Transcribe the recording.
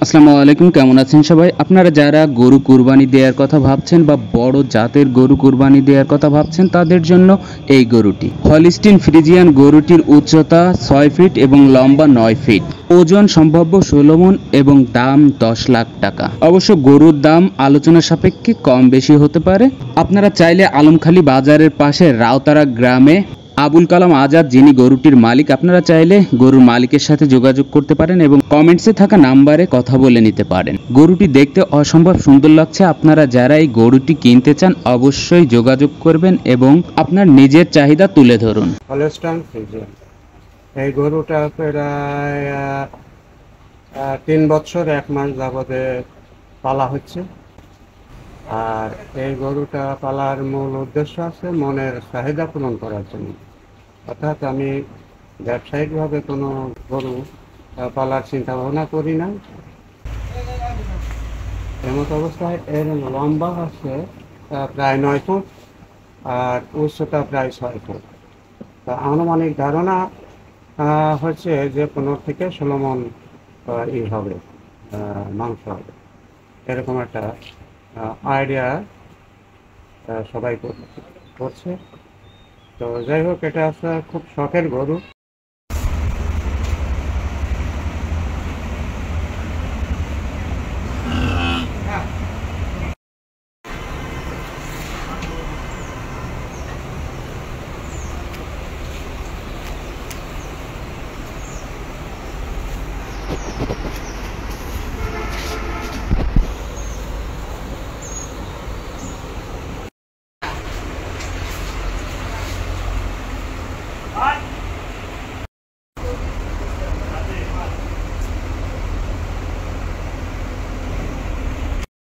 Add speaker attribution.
Speaker 1: আসসালামু আলাইকুম, কেমন আছেন সবাই? আপনারা যারা গরু কুরবানি দেওয়ার কথা ভাবছেন বা বড় জাতের গরু কুরবানি দেওয়ার কথা ভাবছেন তাদের জন্য এই গরুটি হলিস্টিন ফ্রিজিয়ান। গরুটির উচ্চতা 6 ফিট এবং লম্বা 9 ফিট, ওজন সম্ভাব্য 16 মণ এবং দাম 10 লাখ টাকা। অবশ্য গরুর দাম আলোচনা সাপেক্ষে কম বেশি হতে পারে। আপনারা চাইলে আলমখালী বাজারের পাশে রাউতারা গ্রামে আবুল কালাম আজাদ, যিনি গরুটির মালিক, আপনারা চাইলে গরুর মালিকের সাথে যোগাযোগ করতে পারেন এবং কমেন্টসে থাকা নাম্বারে কথা বলে নিতে পারেন। গরুটি দেখতে অসম্ভব সুন্দর লাগছে। আপনারা যারা এই গরুটি কিনতে চান অবশ্যই যোগাযোগ করবেন এবং আপনার নিজের চাহিদা তুলে ধরুন।
Speaker 2: হলস্টাইন ফ্রিজিয়ান এই গরুটা প্রায় 3 বছর 1 মাস যাবতে পালা হচ্ছে। আর এই গরুটা পালার মূল উদ্দেশ্য আছে মনের চাহিদা পূরণ করার জন্য। অর্থাৎ আমি ব্যবসায়িকভাবে কোনো গরু পালার চিন্তা ভাবনা করি না। এমত অবস্থায় এর লম্বা আছে প্রায় 9 ফুট আর উচ্চতা প্রায় 6 ফুট। তা আনুমানিক ধারণা হচ্ছে যে 15 থেকে 16 মণ হবে, মাংস হবে, এরকম একটা আইডিয়া সবাই করছে। তো যাই হোক, এটা আসলে খুব শখের গরু।